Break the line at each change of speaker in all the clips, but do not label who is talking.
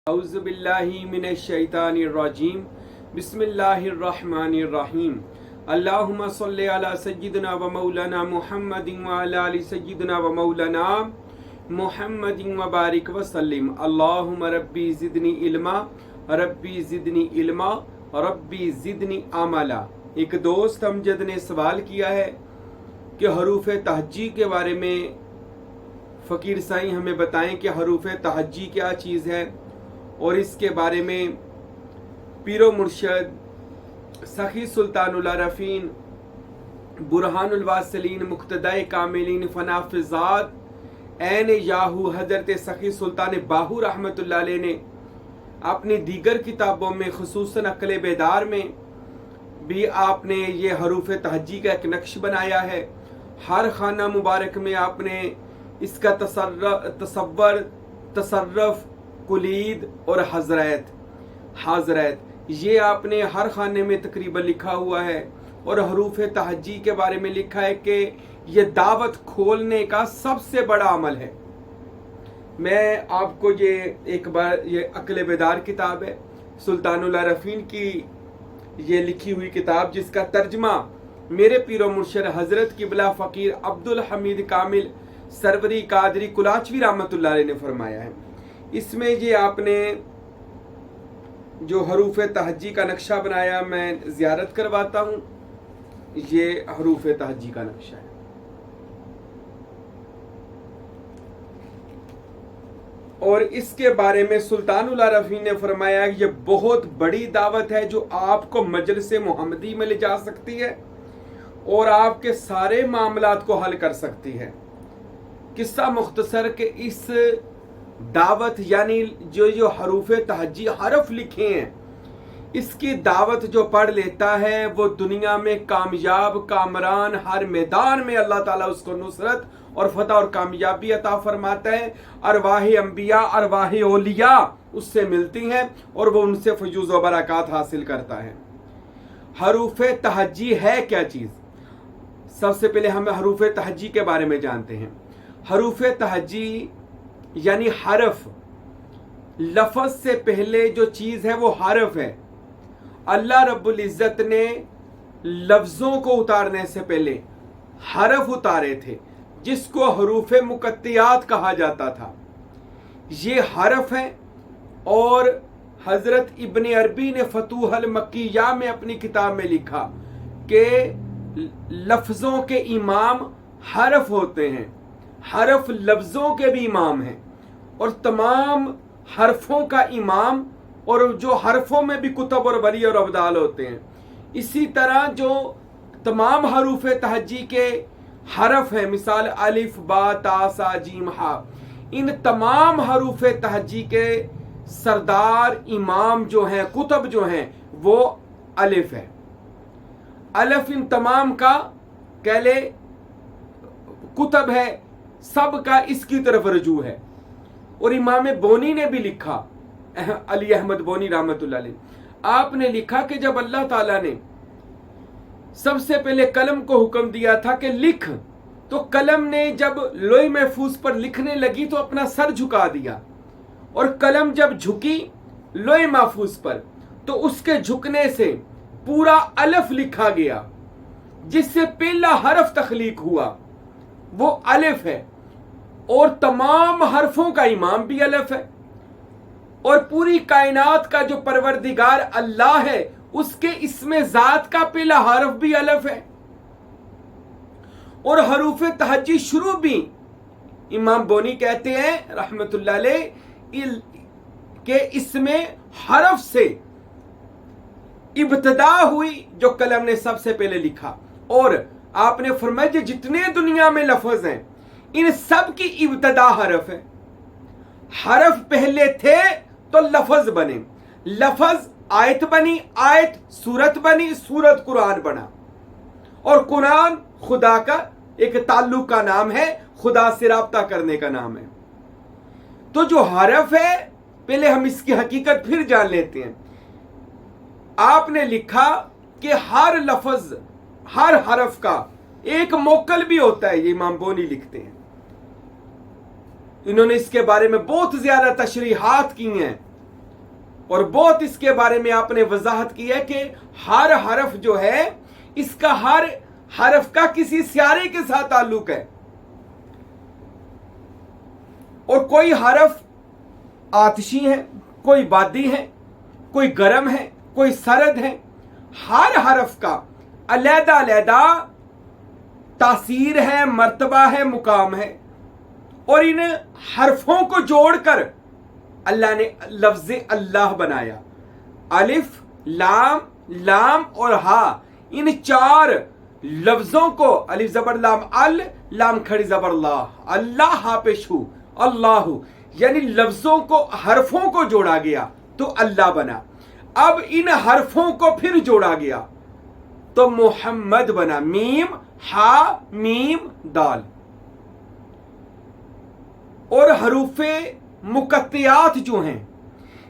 اعوذ باللہ من الشیطان الرجیم بسم اللہ الرحمن الرحیم اللہم صلی علی سیدنا و مولانا محمد وعلی آل سیدنا و مولانا محمد وبارک وسلم اللہم ربی زدنی علما ربی زدنی علما ربی زدنی عملا۔ ایک دوست امجد نے سوال کیا ہے کہ حروف تہجی کے بارے میں فقیر سائیں ہمیں بتائیں کہ حروف تہجی کیا چیز ہے، اور اس کے بارے میں پیر و مرشد سخی سلطان العارفین برہان الواصلین مقتدائے کاملین فنا فضاد عین یاہو حضرت سخی سلطان باہو رحمۃ اللہ علیہ نے اپنی دیگر کتابوں میں خصوصاً عقل بیدار میں بھی آپ نے یہ حروف تہجی کا ایک نقش بنایا ہے۔ ہر خانہ مبارک میں آپ نے اس کا تصور، تصرف، کلید اور حضرت یہ آپ نے ہر خانے میں تقریباً لکھا ہوا ہے، اور حروف تہجی کے بارے میں لکھا ہے کہ یہ دعوت کھولنے کا سب سے بڑا عمل ہے۔ میں آپ کو ایک بار یہ عقل بیدار کتاب ہے سلطان العارفین کی یہ لکھی ہوئی کتاب، جس کا ترجمہ میرے پیر و مرشد حضرت قبلہ فقیر عبدالحمید کامل سروری قادری کلاچوی رحمۃ اللہ علیہ نے فرمایا ہے۔ اس میں یہ آپ نے جو حروف تہجی کا نقشہ بنایا، میں زیارت کرواتا ہوں، یہ حروف تہجی کا نقشہ ہے۔ اور اس کے بارے میں سلطان العارفین نے فرمایا یہ بہت بڑی دعوت ہے جو آپ کو مجلس محمدی میں لے جا سکتی ہے اور آپ کے سارے معاملات کو حل کر سکتی ہے۔ قصہ مختصر کہ اس دعوت یعنی جو حروف تہجی حرف لکھے ہیں، اس کی دعوت جو پڑھ لیتا ہے وہ دنیا میں کامیاب، کامران، ہر میدان میں اللہ تعالیٰ اس کو نصرت اور فتح اور کامیابی عطا فرماتا ہے۔ ارواح انبیاء، ارواح اولیاء اس سے ملتی ہیں اور وہ ان سے فیوض و برکات حاصل کرتا ہے۔ حروف تہجی ہے کیا چیز؟ سب سے پہلے ہم حروف تہجی کے بارے میں جانتے ہیں۔ حروف تہجی یعنی حرف، لفظ سے پہلے جو چیز ہے وہ حرف ہے۔ اللہ رب العزت نے لفظوں کو اتارنے سے پہلے حرف اتارے تھے، جس کو حروف مقطعات کہا جاتا تھا۔ یہ حرف ہیں، اور حضرت ابن عربی نے فتوح المکیہ میں اپنی کتاب میں لکھا کہ لفظوں کے امام حرف ہوتے ہیں، حرف لفظوں کے بھی امام ہیں، اور تمام حرفوں کا امام، اور جو حرفوں میں بھی کتب اور ولی اور ابدال ہوتے ہیں۔ اسی طرح جو تمام حروف تہجی کے حرف ہیں، مثال الف، با، تا، سا، جیم، ہا، ان تمام حروف تہجی کے سردار، امام جو ہیں، کتب جو ہیں، وہ الف ہے۔ الف ان تمام کا کہہ لے کتب ہے، سب کا اس کی طرف رجوع ہے۔ اور امام بونی نے بھی لکھا، علی احمد بونی رحمۃ اللہ علیہ، آپ نے لکھا کہ جب اللہ تعالیٰ نے سب سے پہلے قلم کو حکم دیا تھا کہ لکھ، تو قلم نے جب لوح محفوظ پر لکھنے لگی تو اپنا سر جھکا دیا، اور قلم جب جھکی لوح محفوظ پر تو اس کے جھکنے سے پورا الف لکھا گیا، جس سے پہلا حرف تخلیق ہوا، وہ الف ہے، اور تمام حرفوں کا امام بھی الف ہے، اور پوری کائنات کا جو پروردگار اللہ ہے اس کے اسم ذات کا پہلا حرف بھی الف ہے۔ اور حروف تہجی شروع بھی امام بونی کہتے ہیں رحمت اللہ علیہ کہ اس میں حرف سے ابتدا ہوئی جو قلم نے سب سے پہلے لکھا، اور آپ نے فرمایا جتنے دنیا میں لفظ ہیں ان سب کی ابتدا حرف ہے۔ حرف پہلے تھے تو لفظ بنے، لفظ آیت بنی، آیت سورت بنی، سورت قرآن بنا، اور قرآن خدا کا ایک تعلق کا نام ہے، خدا سے رابطہ کرنے کا نام ہے۔ تو جو حرف ہے، پہلے ہم اس کی حقیقت پھر جان لیتے ہیں۔ آپ نے لکھا کہ ہر لفظ، ہر حرف کا ایک موکل بھی ہوتا ہے، یہ امام بونی لکھتے ہیں۔ انہوں نے اس کے بارے میں بہت زیادہ تشریحات کی ہیں اور بہت اس کے بارے میں آپ نے وضاحت کی ہے کہ ہر حرف جو ہے اس کا ہر حرف کا کسی سیارے کے ساتھ تعلق ہے، اور کوئی حرف آتشی ہے، کوئی بادی ہے، کوئی گرم ہے، کوئی سرد ہے. ہر حرف کا علیحدہ علیحدہ تاثیر ہے، مرتبہ ہے، مقام ہے، اور ان حرفوں کو جوڑ کر اللہ نے لفظ اللہ بنایا. الف، لام، لام اور ہا، ان چار لفظوں کو، الف زبر لام ال، لام کھڑی زبر لا، اللہ ہا پیش ہو، اللہ، یعنی لفظوں کو، حرفوں کو جوڑا گیا تو اللہ بنا. اب ان حرفوں کو پھر جوڑا گیا تو محمد بنا، میم ہا میم دال. اور حروف مقطعات جو ہیں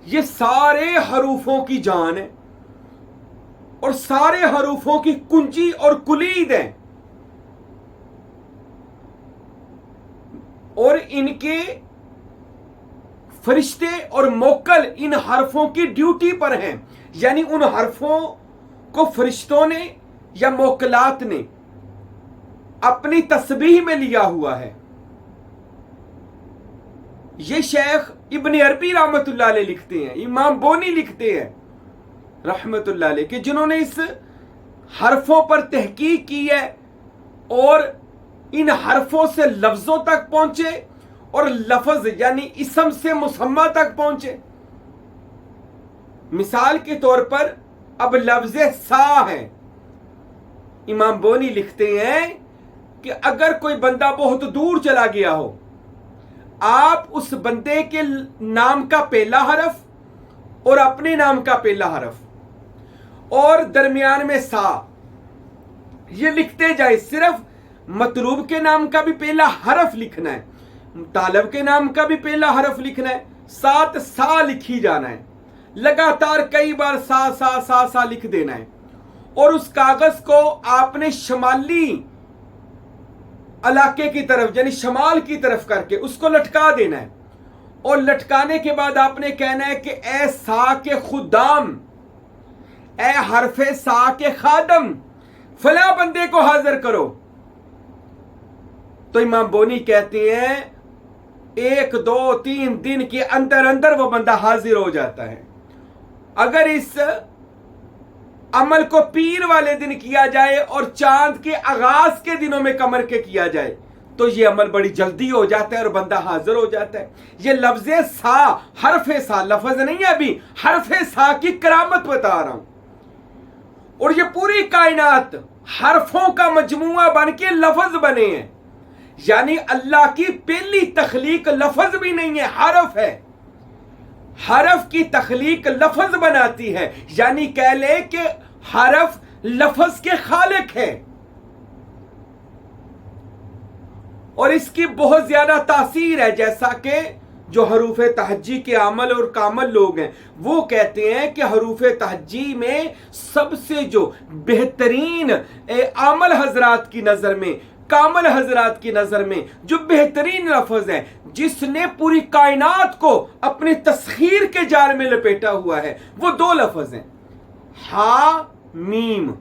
یہ سارے حروفوں کی جان ہے اور سارے حروفوں کی کنجی اور کلید ہیں، اور ان کے فرشتے اور موکل ان حرفوں کی ڈیوٹی پر ہیں. یعنی ان حرفوں کو فرشتوں نے یا موکلات نے اپنی تسبیح میں لیا ہوا ہے. یہ شیخ ابن عربی رحمت اللہ علیہ لکھتے ہیں، امام بونی لکھتے ہیں رحمت اللہ علیہ، کہ جنہوں نے اس حرفوں پر تحقیق کی ہے اور ان حرفوں سے لفظوں تک پہنچے اور لفظ یعنی اسم سے مسمى تک پہنچے. مثال کے طور پر اب لفظ سا ہے، امام بونی لکھتے ہیں کہ اگر کوئی بندہ بہت دور چلا گیا ہو، آپ اس بندے کے نام کا پہلا حرف اور اپنے نام کا پہلا حرف اور درمیان میں سا یہ لکھتے جائیں. صرف مطلوب کے نام کا بھی پہلا حرف لکھنا ہے، طالب کے نام کا بھی پہلا حرف لکھنا ہے، ساتھ سا لکھی جانا ہے، لگاتار کئی بار سا سا سا سا لکھ دینا ہے. اور اس کاغذ کو آپ نے شمالی علاقے کی طرف یعنی شمال کی طرف کر کے اس کو لٹکا دینا ہے، اور لٹکانے کے بعد آپ نے کہنا ہے کہ اے سا کے خدام، اے حرف سا کے خادم، فلاں بندے کو حاضر کرو. تو امام بونی کہتے ہیں 1 2 3 دن کے اندر اندر وہ بندہ حاضر ہو جاتا ہے. اگر اس عمل کو پیر والے دن کیا جائے اور چاند کے آغاز کے دنوں میں کمر کے کیا جائے تو یہ عمل بڑی جلدی ہو جاتا ہے اور بندہ حاضر ہو جاتا ہے. یہ لفظ سا، حرف سا، لفظ نہیں ہے، ابھی حرف سا کی کرامت بتا رہا ہوں. اور یہ پوری کائنات حرفوں کا مجموعہ بن کے لفظ بنے ہیں. یعنی اللہ کی پہلی تخلیق لفظ بھی نہیں ہے، حرف ہے. حرف کی تخلیق لفظ بناتی ہے، یعنی کہہ لے کہ حرف لفظ کے خالق ہے. اور اس کی بہت زیادہ تاثیر ہے، جیسا کہ جو حروف تہجی کے عامل اور کامل لوگ ہیں وہ کہتے ہیں کہ حروف تہجی میں سب سے جو بہترین عامل حضرات کی نظر میں، کامل حضرات کی نظر میں جو بہترین لفظ ہے، جس نے پوری کائنات کو اپنے تسخیر کے جال میں لپیٹا ہوا ہے، وہ 2 لفظ ہیں، ہا میم.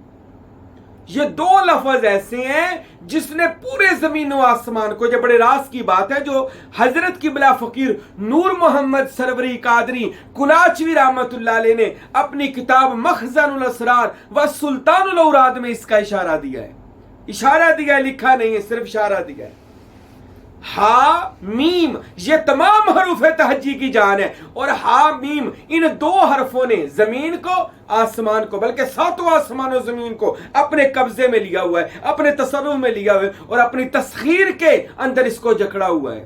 یہ 2 لفظ ایسے ہیں جس نے پورے زمین و آسمان کو، یہ بڑے راز کی بات ہے جو حضرت قبلہ فقیر نور محمد سروری قادری کلاچوی رحمت اللہ علیہ نے اپنی کتاب مخزن الاسرار و سلطان الاوراد میں اس کا اشارہ دیا ہے. اشارہ دیا ہے، لکھا نہیں ہے، صرف اشارہ دیا ہے. ہا میم یہ تمام حروف تہجی کی جان ہے، اور ہا میم ان 2 حرفوں نے زمین کو، آسمان کو، بلکہ 7 آسمان و زمین کو اپنے قبضے میں لیا ہوا ہے، اپنے تصرف میں لیا ہوا ہے، اور اپنی تسخیر کے اندر اس کو جکڑا ہوا ہے.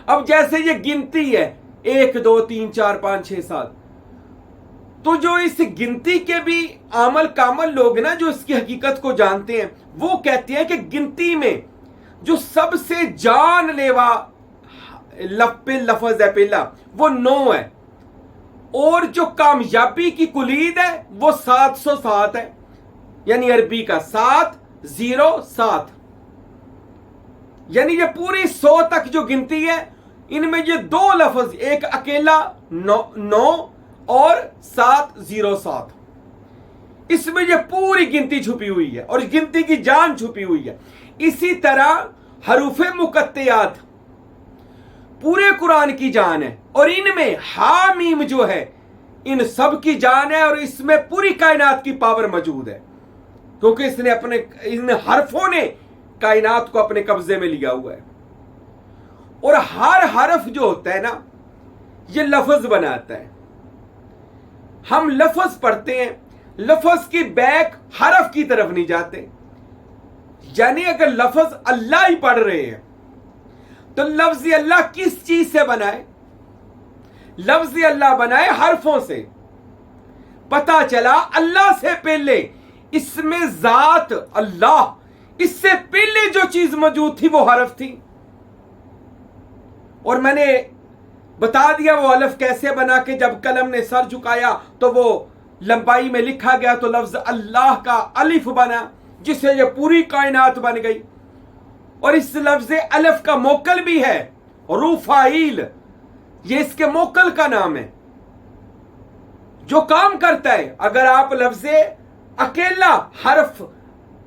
اب جیسے یہ گنتی ہے 1 2 3 4 5 6 7، تو جو اس گنتی کے بھی عامل کامل لوگ نا جو اس کی حقیقت کو جانتے ہیں وہ کہتے ہیں کہ گنتی میں جو سب سے جان لیوا لفظ ہے پہلا وہ 9 ہے، اور جو کامیابی کی کلید ہے وہ 707 ہے، یعنی عربی کا 707. یعنی یہ پوری 100 تک جو گنتی ہے इनमें ये दो लफ्ज, एक अकेला 9 और 707, इसमें ये पूरी गिनती छुपी हुई है और गिनती की जान छुपी हुई है। इसी तरह हरूफे मुकत्तियात पूरे कुरान की जान है और इनमें हामीम जो है इन सब की जान है और इसमें पूरी कायनात की पावर मौजूद है, क्योंकि इसने अपने इन हरफों ने कायनात को अपने कब्जे में लिया हुआ है। और हर हरफ जो होता है ना, ये लफ्ज बनाता है। हम लफ्ज पढ़ते हैं, लफ्ज की बैक हरफ की तरफ नहीं जाते। यानी अगर लफ्ज अल्लाह ही पढ़ रहे हैं तो लफ्ज अल्लाह किस चीज से बनाए? लफ्ज अल्लाह बनाए हरफों से। पता चला अल्लाह से पहले इसमें जात अल्लाह, इससे पहले जो चीज मौजूद थी वो हरफ थी। और मैंने बता दिया वो अलफ कैसे बना के जब कलम ने सर झुकाया तो वो लंबाई में लिखा गया तो लफ्ज अल्लाह का अलिफ बना, जिससे ये पूरी कायनात बन गई। और इस लफ्ज अलफ का मोकल भी है रूफाइल, ये इसके मोकल का नाम है जो काम करता है। अगर आप लफ्ज अकेला हरफ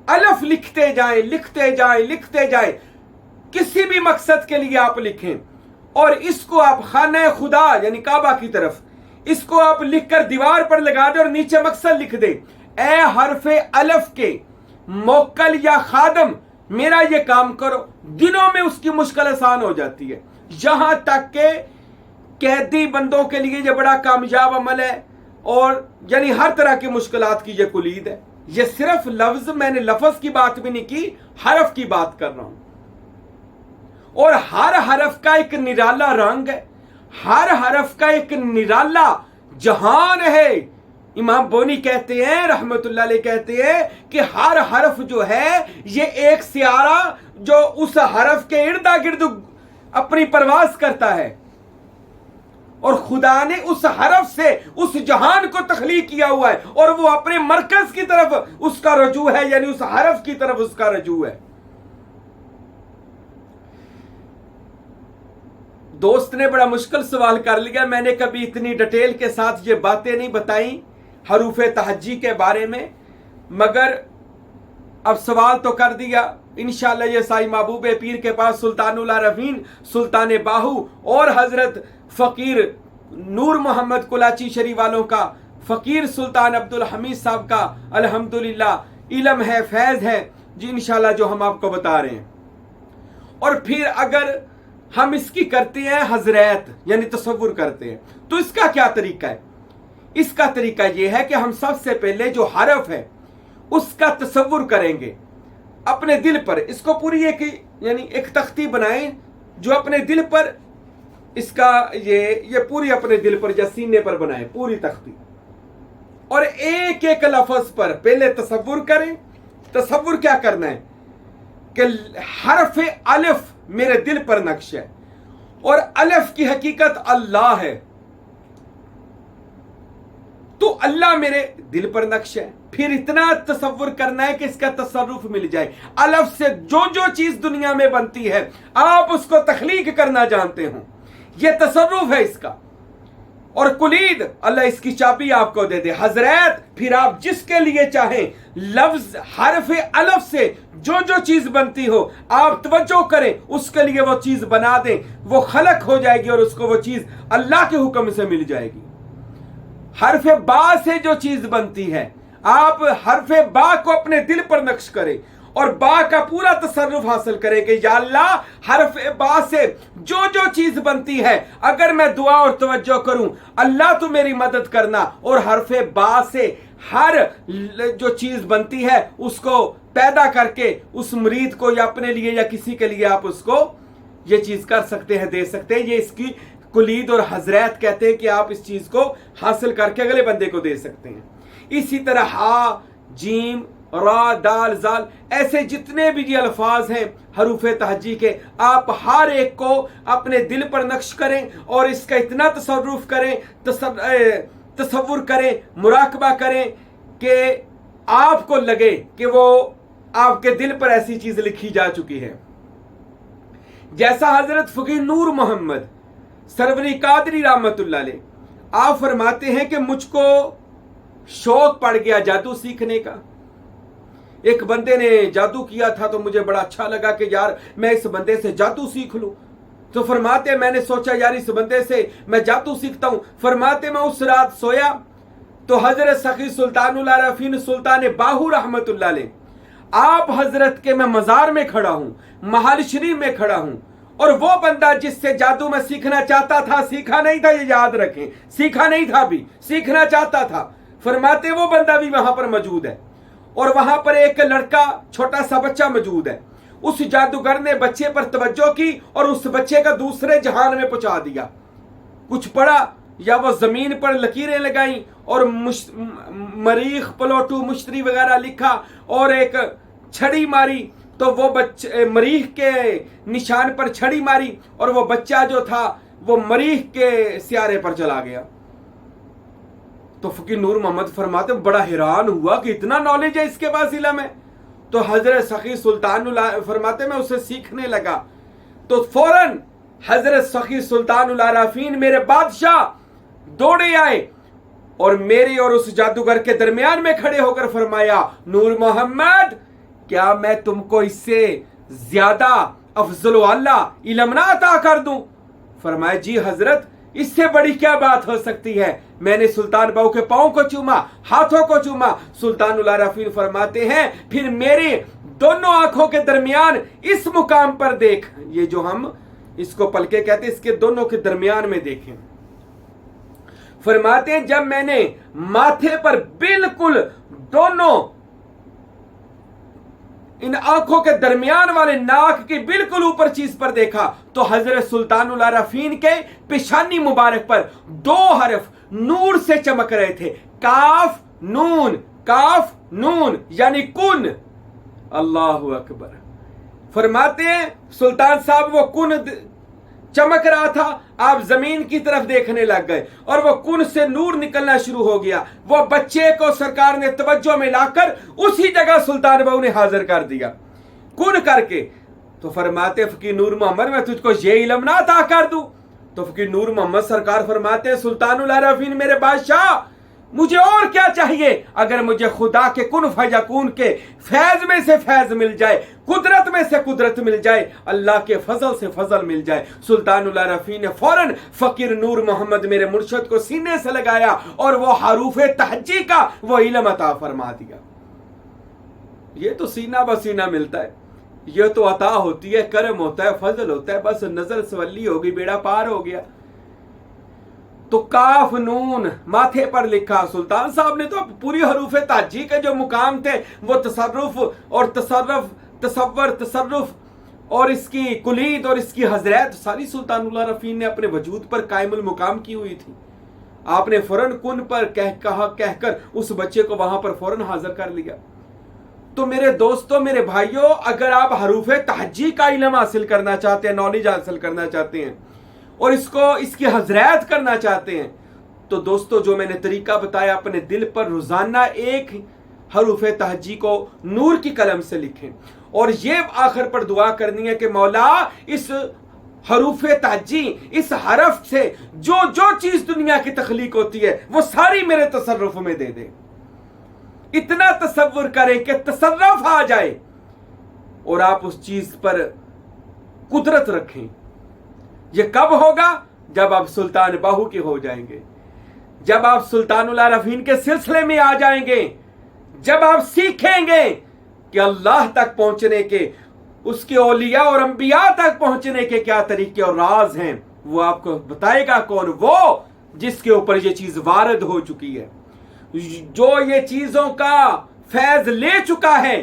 अलफ लिखते जाएं, लिखते जाएं, लिखते जाएं, किसी भी मकसद के लिए आप लिखें और इसको आप खाना खुदा यानी काबा की तरफ इसको आप लिखकर दीवार पर लगा दे और नीचे मकसद लिख दे, ए हरफे अलफ के मोकल या खादम मेरा ये काम करो, दिनों में उसकी मुश्किल आसान हो जाती है। यहां तक के कैदी बंदों के लिए ये बड़ा कामयाब अमल है और यानी हर तरह की मुश्किलात की ये कुलीद है। ये सिर्फ लफ्ज, मैंने लफ्ज की बात भी नहीं की, हरफ की बात कर रहा हूं। और हर हरफ का एक निराला रंग है, हर हरफ का एक निराला जहान है। इमाम बोनी कहते हैं रहमतुल्लाह अलैह कहते हैं कि हर हरफ जो है ये एक सियारा जो उस हरफ के इर्दा गिर्द अपनी परवास करता है और खुदा ने उस हरफ से उस जहान को तख्लीक किया हुआ है और वो अपने मरकज की तरफ उसका रजू है, यानी उस हरफ की तरफ उसका रजू है। दोस्त ने बड़ा मुश्किल सवाल कर लिया, मैंने कभी इतनी डिटेल के साथ ये बातें नहीं बताई हरूफे तहज्जी के बारे में, मगर अब सवाल तो कर दिया। इंशाअल्लाह ये साई महबूब पीर के पास सुल्तानुल आरफीन सुल्तान बाहू और हजरत फकीर नूर मोहम्मद कुलाची शरीफ वालों का फकीर सुल्तान अब्दुल हमीद साहब का अल्हम्दुलिल्लाह इल्म है, फैज है जी इंशाअल्लाह जो हम आपको बता रहे हैं। और फिर अगर हम इसकी करते हैं हजरत यानी तसव्वुर करते हैं तो इसका क्या तरीका है? इसका तरीका यह है कि हम सबसे पहले जो हरफ है उसका तसव्वुर करेंगे अपने दिल पर। इसको पूरी एक यानी एक तख्ती बनाएं जो अपने दिल पर इसका ये पूरी अपने दिल पर या सीने पर बनाएं पूरी तख्ती और एक एक लफ्ज पर पहले तसव्वुर करें। तसव्वुर क्या करना है कि हरफ अलिफ मेरे दिल पर नक्श है और अलिफ की हकीकत अल्लाह है, तो अल्लाह मेरे दिल पर नक्श है। फिर इतना तसव्वुर करना है कि इसका तसर्रुफ मिल जाए। अलफ से जो जो चीज दुनिया में बनती है आप उसको तख्लीक करना जानते हो, यह तसर्रुफ है इसका। और कुलीद अल्लाह इसकी चाबी आपको दे दे हजरत, फिर आप जिसके लिए चाहें लफ्ज हरफ अलफ से जो जो चीज बनती हो आप तवज्जो करें, उसके लिए वो चीज बना दें, वो खलक हो जाएगी और उसको वो चीज अल्लाह के हुक्म से मिल जाएगी। हरफ बा से जो चीज बनती है आप हरफ बा को अपने दिल पर नक्श करें और बा का पूरा तसर्रुफ हासिल करें कि या अल्लाह हरफ बा से जो जो चीज बनती है अगर मैं दुआ और तवज्जो करूं अल्लाह तो मेरी मदद करना, और हरफ बा से हर जो चीज बनती है उसको पैदा करके उस मरीद को या अपने लिए या किसी के लिए आप उसको ये चीज कर सकते हैं, दे सकते हैं। ये इसकी कुलीद और हजरत कहते हैं कि आप इस चीज को हासिल करके अगले बंदे को दे सकते हैं। इसी तरह हा, जीम, रा, दाल, जाल ऐसे जितने भी ये अल्फाज हैं हरूफे तहज्जी के, आप हर एक को अपने दिल पर नक्श करें और इसका इतना तसर्रुफ करें, तसव्वुर करें, मुराकबा करें कि आपको लगे कि वो आपके दिल पर ऐसी चीज लिखी जा चुकी है। जैसा हजरत फकीर नूर मोहम्मद सरवरी कादरी रहमतुल्लाह अलैह आप फरमाते हैं कि मुझको शौक पड़ गया जादू सीखने का। एक बंदे ने जादू किया था तो मुझे बड़ा अच्छा लगा कि यार मैं इस बंदे से जादू सीख लूं। तो फरमाते मैंने सोचा यार इस बंदे से मैं जादू सीखता हूं। फरमाते मैं उस रात सोया तो हजरत सखी सुल्तानुल आरफीन सुल्तान बाहू रहमतुल्लाह अलैह आप हजरत के मैं मजार में खड़ा हूं, महल शरीफ में खड़ा हूं, और वो बंदा जिससे जादू में सीखना चाहता था, सीखा नहीं था, ये याद रखें, सीखा नहीं था भी, सीखना चाहता था। फरमाते वो बंदा भी वहां पर मौजूद है और वहां पर एक लड़का छोटा सा बच्चा मौजूद है। उस जादूगर ने बच्चे पर तवज्जो की और उस बच्चे का दूसरे जहान में पहुंचा दिया। कुछ पढ़ा या वो जमीन पर लकीरें लगाई और मरीख पलोटू मुश्तरी वगैरह लिखा और एक छड़ी मारी तो वो बच्चे मरीख के निशान पर छड़ी मारी और वो बच्चा जो था वो मरीख के सियारे पर चला गया। तो फकीर नूर मोहम्मद फरमाते बड़ा हैरान हुआ कि इतना नॉलेज है इसके पास, इल्म है। तो हजरत सखी सुल्तानुल फरमाते मैं उसे सीखने लगा तो फौरन हजरत सखी सुल्तानुल आरफीन मेरे बादशाह दौड़े आए और मेरे और उस जादूगर के दरमियान में खड़े होकर फरमाया, नूर मोहम्मद क्या मैं तुमको इससे ज्यादा अफजल आला इल्म ना अता कर दूं? फरमाया जी हजरत, इससे बड़ी क्या बात हो सकती है। मैंने सुल्तान बाहू के पांव को चूमा, हाथों को चूमा। सुल्तानुल आरफीन फरमाते हैं फिर मेरे दोनों आंखों के दरमियान इस मुकाम पर देख, ये जो हम इसको पलके कहते हैं, इसके दोनों के दरमियान में देखें। फरमाते हैं जब मैंने माथे पर बिल्कुल दोनों इन आंखों के दरमियान वाले नाक के बिल्कुल ऊपर चीज पर देखा तो हजरत सुल्तानुल आरफीन के पेशानी मुबारक पर दो हरफ नूर से चमक रहे थे, काफ नून यानी कुन। अल्लाहु अकबर। फरमाते हैं सुल्तान साहब वो कुन चमक रहा था, आप जमीन की तरफ देखने लग गए और वो कुन से नूर निकलना शुरू हो गया। वो बच्चे को सरकार ने तवज्जो में लाकर उसी जगह सुल्तान बाहू ने हाजिर कर दिया कुन करके। तो फरमाते फकीर नूर मोहम्मद मैं तुझको ये इल्म ना अता कर दूं? तो फकीर नूर मोहम्मद सरकार फरमाते हैं सुल्तानुल आरफीन मेरे बादशाह मुझे और क्या चाहिए, अगर मुझे खुदा के कुन फयकून के फैज में से फैज मिल जाए, कुदरत में से कुदरत मिल जाए, अल्लाह के फजल से फजल मिल जाए। सुल्तानुल आरफीन ने फौरन फकीर नूर मोहम्मद मेरे मुर्शद को सीने से लगाया और वो हरूफे तहज्जी का वो इल्म अता फरमा दिया। ये तो सीना बसीना मिलता है, ये तो अता होती है, करम होता है, फजल होता है, बस नजर सवली होगी, बेड़ा पार हो गया। तो काफ नून माथे पर लिखा। सुल्तान साहब ने तो पूरी हरूफ ताजी के जो मुकाम थे वो तसर्रुफ और तसव्वुर और इसकी कुलीद और इसकी हजरत सारी सुल्तानुल आरफीन ने अपने वजूद पर कायमुल मुकाम की हुई थी। आपने फौरन कुन पर कहकर उस बच्चे को वहां पर फौरन हाजिर कर लिया। तो मेरे दोस्तों मेरे भाइयों, अगर आप हरूफ तहज्जी का इल्म हासिल करना चाहते हैं, नॉलेज हासिल करना चाहते हैं और इसकी हजरत करना चाहते हैं तो दोस्तों जो मैंने तरीका बताया अपने दिल पर रोजाना एक हरूफ तहज्जी को नूर की कलम से लिखें और ये आखिर पर दुआ करनी है कि मौला इस हरूफ तहज्जी इस हरफ से जो जो चीज दुनिया की तख्लीक होती है वो सारी मेरे तसर्रुफ में दे दे। इतना तसव्वुर करें कि तसर्रुफ आ जाए और आप उस चीज पर कुदरत रखें। ये कब होगा? जब आप सुल्तान बाहू के हो जाएंगे, जब आप सुल्तानुल आरफीन के सिलसिले में आ जाएंगे, जब आप सीखेंगे कि अल्लाह तक पहुंचने के, उसके औलिया और अंबिया तक पहुंचने के क्या तरीके और राज हैं, वो आपको बताएगा कौन? वो जिसके ऊपर ये चीज वारद हो चुकी है, जो ये चीजों का फैज ले चुका है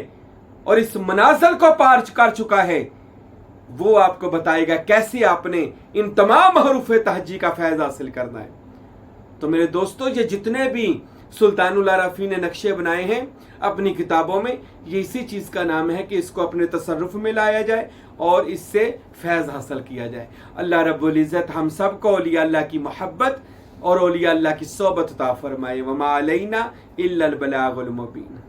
और इस मनाजिल को पार कर चुका है, वो आपको बताएगा कैसे आपने इन तमाम हरूफ तहज्जी का फैज हासिल करना है। तो मेरे दोस्तों ये जितने भी सुल्तानुल आरफीन ने नक्शे बनाए हैं अपनी किताबों में, ये इसी चीज का नाम है कि इसको अपने तसर्रुफ में लाया जाए और इससे फैज हासिल किया जाए। अल्लाह रब्बुल इज्जत हम सब को औलिया अल्लाह की मोहब्बत और औलिया अल्लाह की सोबत अता फरमाए। वमा अलैना इल्लल बलागुल मुबीन।